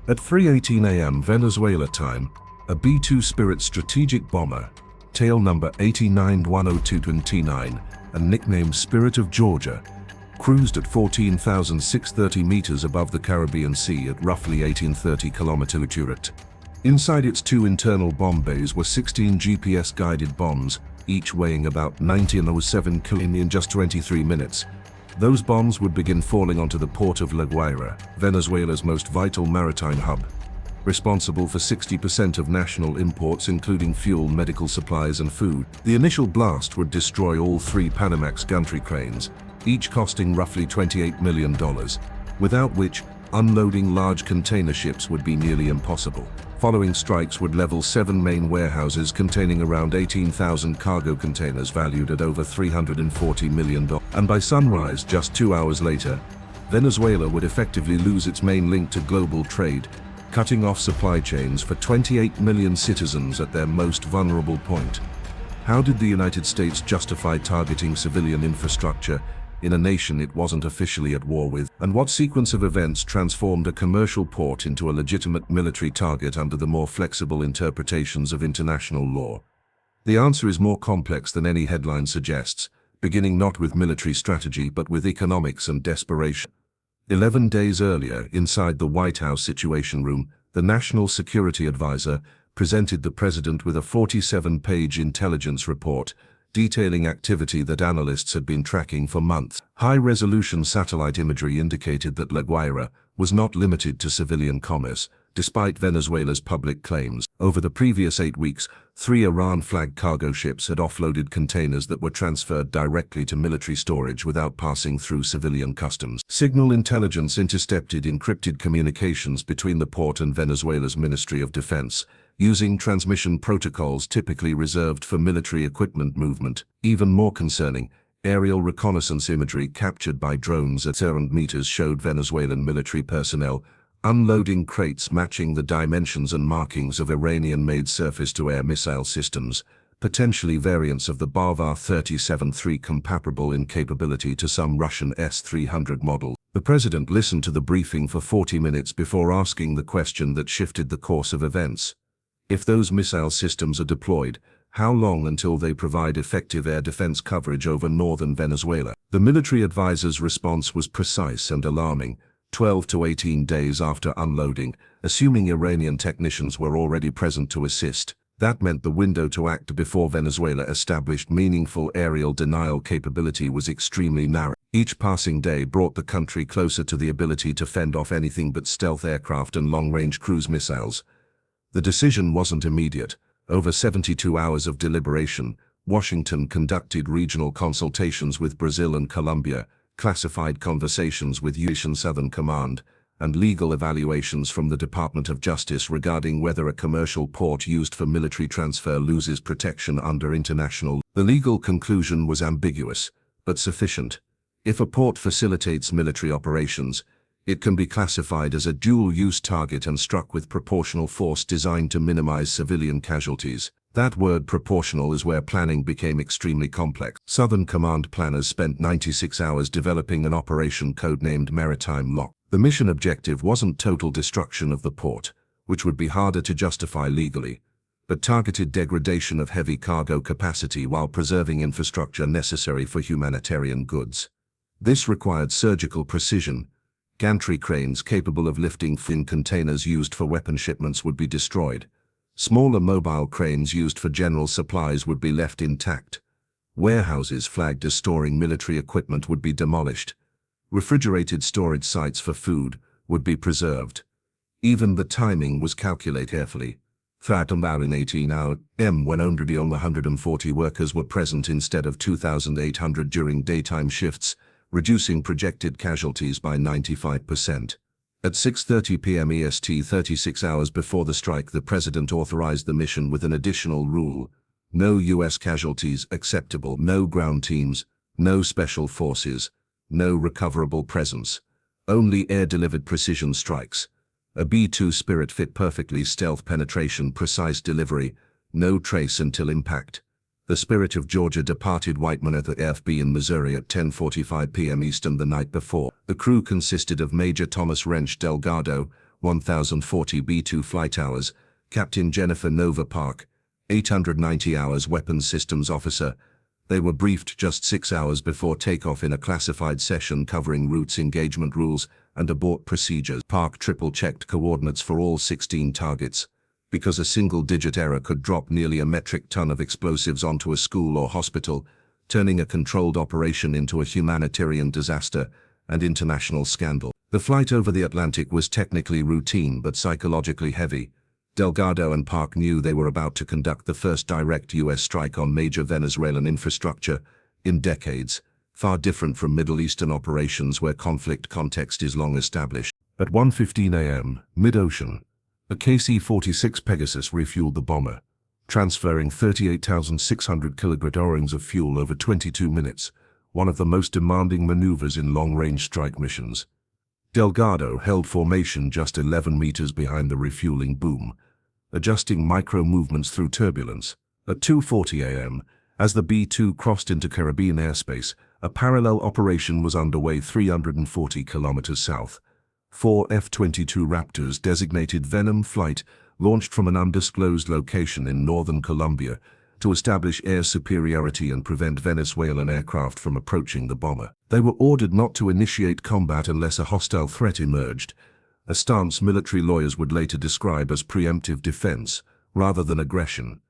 At 3:18 a.m. Venezuela time, a B-2 Spirit strategic bomber, tail number 8910229 and nicknamed Spirit of Georgia, cruised at 14,630 meters above the Caribbean Sea at roughly 1830 km/h. Inside its two internal bomb bays were 16 GPS-guided bombs, each weighing about 90.07 kg in just 23 minutes. Those bombs would begin falling onto the port of La Guaira, Venezuela's most vital maritime hub, responsible for 60% of national imports including fuel, medical supplies and food. The initial blast would destroy all three Panamax gantry cranes, each costing roughly $28 million, without which unloading large container ships would be nearly impossible. Following strikes would level 7 main warehouses containing around 18,000 cargo containers valued at over $340 million. And by sunrise, just 2 hours later, Venezuela would effectively lose its main link to global trade, cutting off supply chains for 28 million citizens at their most vulnerable point. How did the United States justify targeting civilian infrastructure in a nation it wasn't officially at war with? And what sequence of events transformed a commercial port into a legitimate military target under the more flexible interpretations of international law? The answer is more complex than any headline suggests, beginning not with military strategy but with economics and desperation. 11 days earlier, inside the White House Situation Room, the National Security Advisor presented the president with a 47-page intelligence report detailing activity that analysts had been tracking for months. High-resolution satellite imagery indicated that La Guaira was not limited to civilian commerce, despite Venezuela's public claims. Over the previous 8 weeks, 3 Iran-flagged cargo ships had offloaded containers that were transferred directly to military storage without passing through civilian customs. Signal intelligence intercepted encrypted communications between the port and Venezuela's Ministry of Defense, using transmission protocols typically reserved for military equipment movement. Even more concerning, aerial reconnaissance imagery captured by drones at 7 meters showed Venezuelan military personnel unloading crates matching the dimensions and markings of Iranian-made surface-to-air missile systems, potentially variants of the Bavar-37-3 comparable in capability to some Russian S-300 models. The president listened to the briefing for 40 minutes before asking the question that shifted the course of events. If those missile systems are deployed, how long until they provide effective air defense coverage over northern Venezuela? The military advisor's response was precise and alarming. 12 to 18 days after unloading, assuming Iranian technicians were already present to assist. That meant the window to act before Venezuela established meaningful aerial denial capability was extremely narrow. Each passing day brought the country closer to the ability to fend off anything but stealth aircraft and long-range cruise missiles. The decision wasn't immediate. Over 72 hours of deliberation, Washington conducted regional consultations with Brazil and Colombia, classified conversations with U.S. Southern Command, and legal evaluations from the Department of Justice regarding whether a commercial port used for military transfer loses protection under international law. The legal conclusion was ambiguous, but sufficient. If a port facilitates military operations, it can be classified as a dual-use target and struck with proportional force designed to minimize civilian casualties. That word proportional is where planning became extremely complex. Southern Command planners spent 96 hours developing an operation codenamed Maritime Lock. The mission objective wasn't total destruction of the port, which would be harder to justify legally, but targeted degradation of heavy cargo capacity while preserving infrastructure necessary for humanitarian goods. This required surgical precision. Gantry cranes capable of lifting thin containers used for weapon shipments would be destroyed. Smaller mobile cranes used for general supplies would be left intact. Warehouses flagged as storing military equipment would be demolished. Refrigerated storage sites for food would be preserved. Even the timing was calculated carefully. That about in 18 hours when only 140 workers were present instead of 2,800 during daytime shifts, reducing projected casualties by 95%. At 6:30 p.m. EST, 36 hours before the strike, the president authorized the mission with an additional rule: no U.S. casualties acceptable, no ground teams, no special forces, no recoverable presence, only air-delivered precision strikes. A B-2 Spirit fit perfectly, stealth penetration, precise delivery, no trace until impact. The Spirit of Georgia departed Whiteman Air Force Base in Missouri at 10:45 p.m. Eastern the night before. The crew consisted of Major Thomas Wrench Delgado, 1,040 B-2 flight hours, Captain Jennifer Nova Park, 890 hours weapons systems officer. They were briefed just 6 hours before takeoff in a classified session covering routes, engagement rules, and abort procedures. Park triple-checked coordinates for all 16 targets, because a single-digit error could drop nearly a metric ton of explosives onto a school or hospital, turning a controlled operation into a humanitarian disaster and international scandal. The flight over the Atlantic was technically routine but psychologically heavy. Delgado and Park knew they were about to conduct the first direct U.S. strike on major Venezuelan infrastructure in decades, far different from Middle Eastern operations where conflict context is long established. At 1:15 a.m., mid-ocean, a KC-46 Pegasus refueled the bomber, transferring 38,600 kilograms of fuel over 22 minutes, one of the most demanding maneuvers in long-range strike missions. Delgado held formation just 11 meters behind the refueling boom, adjusting micro-movements through turbulence. At 2:40 a.m., as the B-2 crossed into Caribbean airspace, a parallel operation was underway 340 kilometers south. 4 F-22 Raptors designated Venom flight launched from an undisclosed location in northern Colombia to establish air superiority and prevent Venezuelan aircraft from approaching the bomber. They were ordered not to initiate combat unless a hostile threat emerged, a stance military lawyers would later describe as preemptive defense rather than aggression.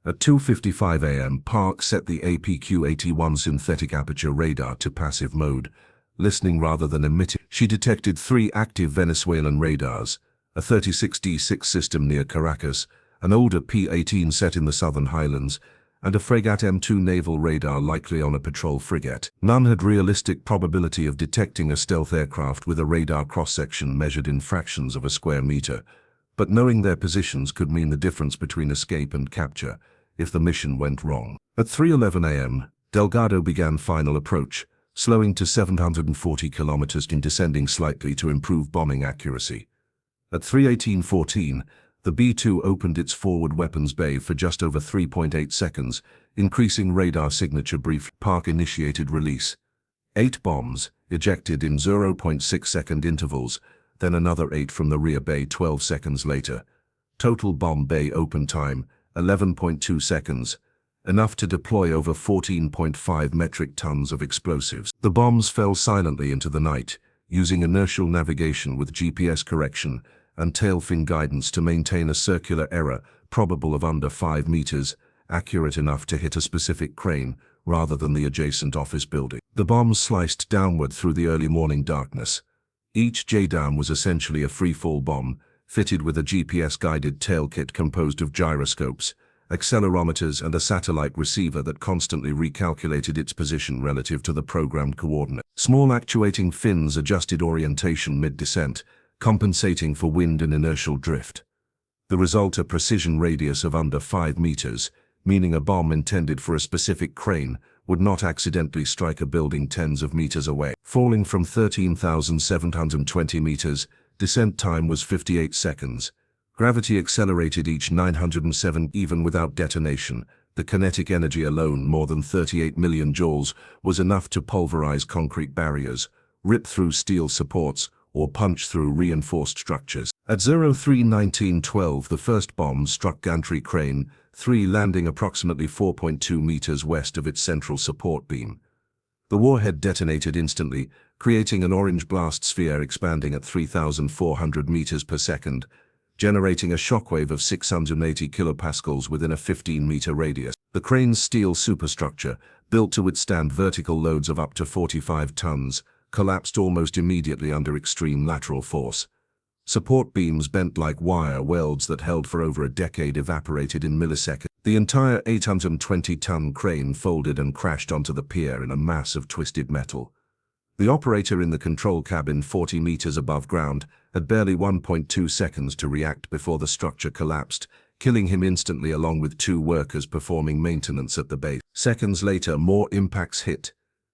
At 2:55 a.m., Park set the APQ-81 synthetic aperture radar to passive mode, listening rather than emitting. She detected 3 active Venezuelan radars, a 36D6 system near Caracas, an older P-18 set in the southern highlands, and a Fregat M2 naval radar likely on a patrol frigate. None had realistic probability of detecting a stealth aircraft with a radar cross-section measured in fractions of a square meter, but knowing their positions could mean the difference between escape and capture if the mission went wrong. At 3:11 a.m., Delgado began final approach, slowing to 740 kilometers and descending slightly to improve bombing accuracy. At 3:18:14, the B-2 opened its forward weapons bay for just over 3.8 seconds, increasing radar signature brief. Park initiated release. 8 bombs, ejected in 0.6-second intervals, then another 8 from the rear bay 12 seconds later. Total bomb bay open time, 11.2 seconds, enough to deploy over 14.5 metric tons of explosives. The bombs fell silently into the night, using inertial navigation with GPS correction and tailfin guidance to maintain a circular error probable of under 5 meters, accurate enough to hit a specific crane rather than the adjacent office building. The bombs sliced downward through the early morning darkness. Each J-down was essentially a free-fall bomb, fitted with a GPS-guided tail kit composed of gyroscopes, accelerometers, and a satellite receiver that constantly recalculated its position relative to the programmed coordinate. Small actuating fins adjusted orientation mid-descent, compensating for wind and inertial drift. The result, a precision radius of under 5 meters, meaning a bomb intended for a specific crane would not accidentally strike a building tens of meters away. Falling from 13,720 meters, descent time was 58 seconds. Gravity accelerated each 907 even without detonation. The kinetic energy alone, more than 38 million joules, was enough to pulverize concrete barriers, rip through steel supports, or punch through reinforced structures. At 03:19:12, the first bomb struck Gantry Crane 3, landing approximately 4.2 meters west of its central support beam. The warhead detonated instantly, creating an orange blast sphere expanding at 3,400 meters per second, generating a shockwave of 680 kilopascals within a 15-meter radius. The crane's steel superstructure, built to withstand vertical loads of up to 45 tons, collapsed almost immediately under extreme lateral force. Support beams bent like wire welds that held for over a decade evaporated in milliseconds. The entire 820-ton crane folded and crashed onto the pier in a mass of twisted metal. The operator in the control cabin 40 meters above ground had barely 1.2 seconds to react before the structure collapsed, killing him instantly along with 2 workers performing maintenance at the base. Seconds later, more impacts hit.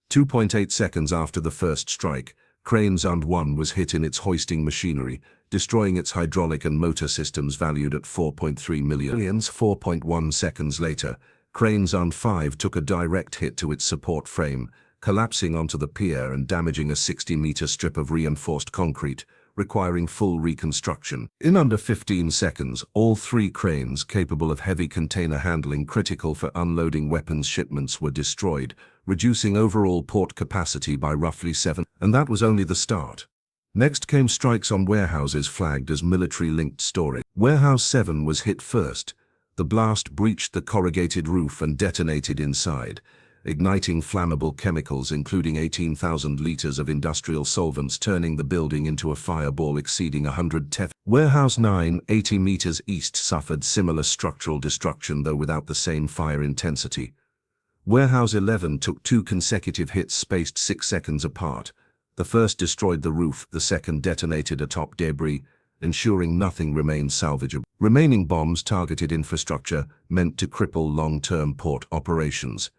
2.8 seconds after the first strike, Crane Zund 1 was hit in its hoisting machinery, destroying its hydraulic and motor systems valued at 4.3 million. 4.1 seconds later, Crane Zund 5 took a direct hit to its support frame, collapsing onto the pier and damaging a 60-meter strip of reinforced concrete, requiring full reconstruction. In under 15 seconds, all 3 cranes capable of heavy container handling critical for unloading weapons shipments were destroyed, reducing overall port capacity by roughly 7, and that was only the start. Next came strikes on warehouses flagged as military-linked storage. Warehouse 7 was hit first. The blast breached the corrugated roof and detonated inside, igniting flammable chemicals including 18,000 liters of industrial solvents, turning the building into a fireball exceeding 100 Tef. Warehouse 9, 80 meters east, suffered similar structural destruction though without the same fire intensity. Warehouse 11 took 2 consecutive hits spaced 6 seconds apart. The first destroyed the roof, the second detonated atop debris, ensuring nothing remained salvageable. Remaining bombs targeted infrastructure, meant to cripple long-term port operations.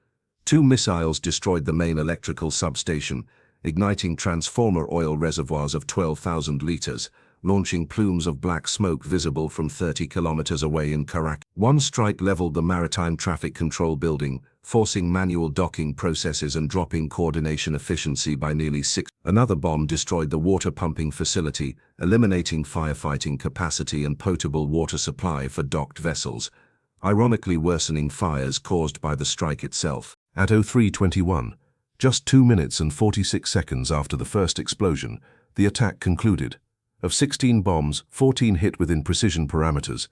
2 missiles destroyed the main electrical substation, igniting transformer oil reservoirs of 12,000 liters, launching plumes of black smoke visible from 30 kilometers away in Caracas. 1 strike leveled the maritime traffic control building, forcing manual docking processes and dropping coordination efficiency by nearly 6. Another bomb destroyed the water pumping facility, eliminating firefighting capacity and potable water supply for docked vessels, ironically worsening fires caused by the strike itself. At 03:21, just 2 minutes and 46 seconds after the first explosion, the attack concluded. Of 16 bombs, 14 hit within precision parameters,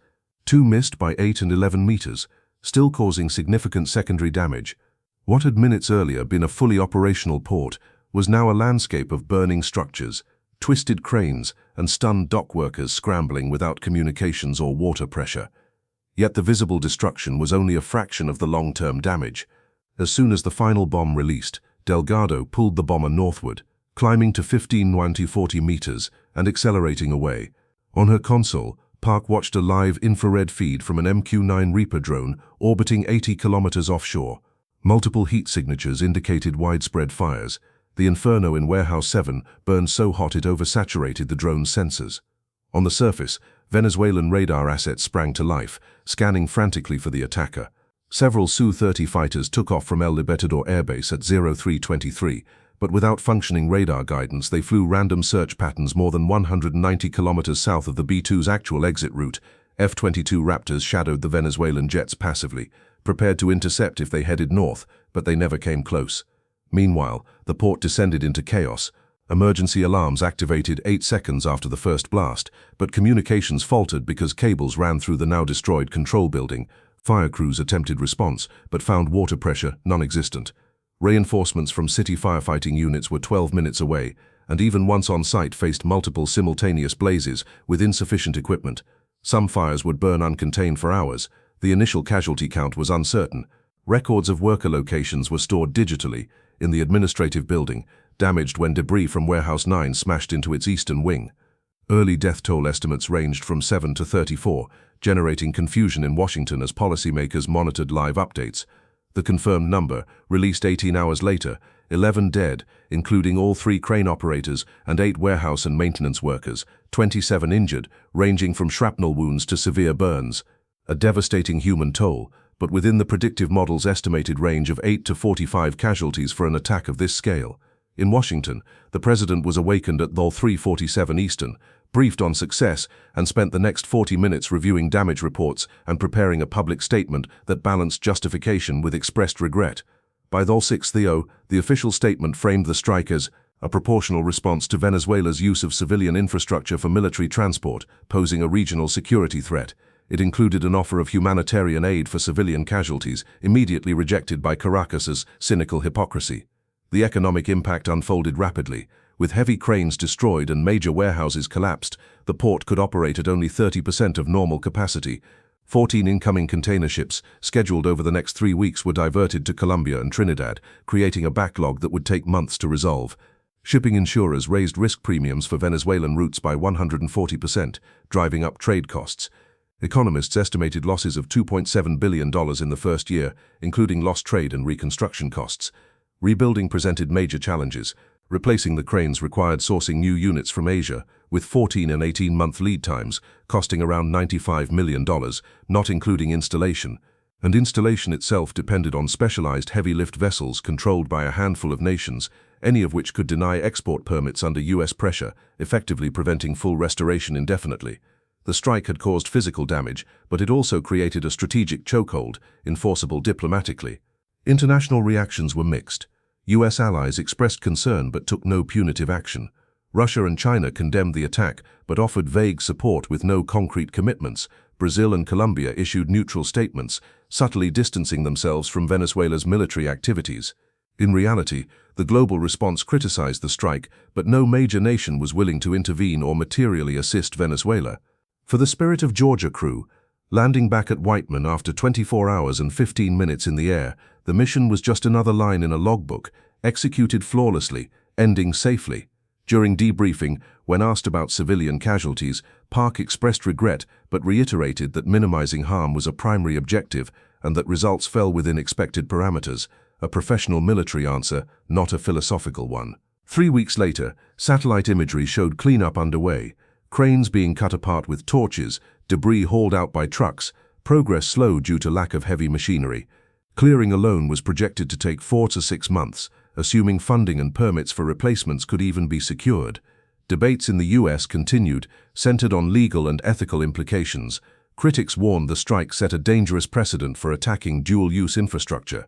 2 missed by 8 and 11 meters, still causing significant secondary damage. What had minutes earlier been a fully operational port was now a landscape of burning structures, twisted cranes, and stunned dock workers scrambling without communications or water pressure. Yet the visible destruction was only a fraction of the long-term damage. As soon as the final bomb released, Delgado pulled the bomber northward, climbing to 15-40 meters and accelerating away. On her console, Park watched a live infrared feed from an MQ-9 Reaper drone orbiting 80 kilometers offshore. Multiple heat signatures indicated widespread fires. The inferno in Warehouse 7 burned so hot it oversaturated the drone's sensors. On the surface, Venezuelan radar assets sprang to life, scanning frantically for the attacker. Several Su-30 fighters took off from El Libertador airbase at 03:23, but without functioning radar guidance they flew random search patterns more than 190 kilometers south of the B-2's actual exit route. F-22 Raptors shadowed the Venezuelan jets passively, prepared to intercept if they headed north, but they never came close. Meanwhile, the port descended into chaos. Emergency alarms activated 8 seconds after the first blast, but communications faltered because cables ran through the now-destroyed control building. Fire crews attempted response, but found water pressure non-existent. Reinforcements from city firefighting units were 12 minutes away, and even once on site faced multiple simultaneous blazes with insufficient equipment. Some fires would burn uncontained for hours. The initial casualty count was uncertain. Records of worker locations were stored digitally in the administrative building, damaged when debris from Warehouse 9 smashed into its eastern wing. Early death toll estimates ranged from 7 to 34, generating confusion in Washington as policymakers monitored live updates. The confirmed number, released 18 hours later, 11 dead, including all 3 crane operators and 8 warehouse and maintenance workers, 27 injured, ranging from shrapnel wounds to severe burns. A devastating human toll, but within the predictive model's estimated range of 8 to 45 casualties for an attack of this scale. In Washington, the president was awakened at 3:47 Eastern, briefed on success, and spent the next 40 minutes reviewing damage reports and preparing a public statement that balanced justification with expressed regret. By 6:00, the official statement framed the strike as a proportional response to Venezuela's use of civilian infrastructure for military transport, posing a regional security threat. It included an offer of humanitarian aid for civilian casualties, immediately rejected by Caracas's cynical hypocrisy. The economic impact unfolded rapidly. With heavy cranes destroyed and major warehouses collapsed, the port could operate at only 30% of normal capacity. 14 incoming container ships, scheduled over the next 3 weeks, were diverted to Colombia and Trinidad, creating a backlog that would take months to resolve. Shipping insurers raised risk premiums for Venezuelan routes by 140%, driving up trade costs. Economists estimated losses of $2.7 billion in the first year, including lost trade and reconstruction costs. Rebuilding presented major challenges. Replacing the cranes required sourcing new units from Asia, with 14 and 18-month lead times, costing around $95 million, not including installation. And installation itself depended on specialized heavy-lift vessels controlled by a handful of nations, any of which could deny export permits under US pressure, effectively preventing full restoration indefinitely. The strike had caused physical damage, but it also created a strategic chokehold, enforceable diplomatically. International reactions were mixed. US allies expressed concern but took no punitive action. Russia and China condemned the attack but offered vague support with no concrete commitments. Brazil and Colombia issued neutral statements, subtly distancing themselves from Venezuela's military activities. In reality, the global response criticized the strike, but no major nation was willing to intervene or materially assist Venezuela. For the Spirit of Georgia crew, landing back at Whiteman after 24 hours and 15 minutes in the air, the mission was just another line in a logbook, executed flawlessly, ending safely. During debriefing, when asked about civilian casualties, Park expressed regret but reiterated that minimizing harm was a primary objective and that results fell within expected parameters, a professional military answer, not a philosophical one. 3 weeks later, satellite imagery showed cleanup underway, cranes being cut apart with torches, debris hauled out by trucks, progress slowed due to lack of heavy machinery. Clearing alone was projected to take 4 to 6 months, assuming funding and permits for replacements could even be secured. Debates in the US continued, centered on legal and ethical implications. Critics warned the strike set a dangerous precedent for attacking dual-use infrastructure.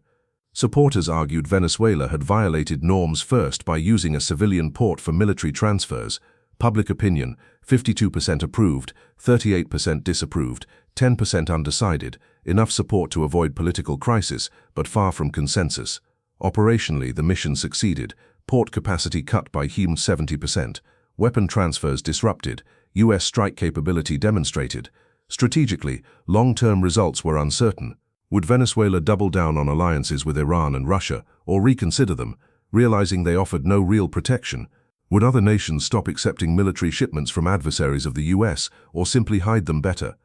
Supporters argued Venezuela had violated norms first by using a civilian port for military transfers. Public opinion, 52% approved, 38% disapproved, 10% undecided, enough support to avoid political crisis, but far from consensus. Operationally, the mission succeeded, port capacity cut by 70%, weapon transfers disrupted, US strike capability demonstrated. Strategically, long-term results were uncertain. Would Venezuela double down on alliances with Iran and Russia, or reconsider them, realizing they offered no real protection? Would other nations stop accepting military shipments from adversaries of the US, or simply hide them better?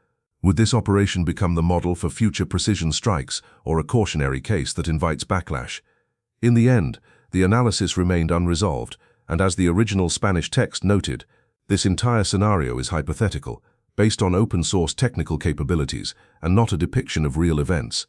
Would this operation become the model for future precision strikes, or a cautionary case that invites backlash? In the end, the analysis remained unresolved, and as the original Spanish text noted, this entire scenario is hypothetical, based on open-source technical capabilities, and not a depiction of real events.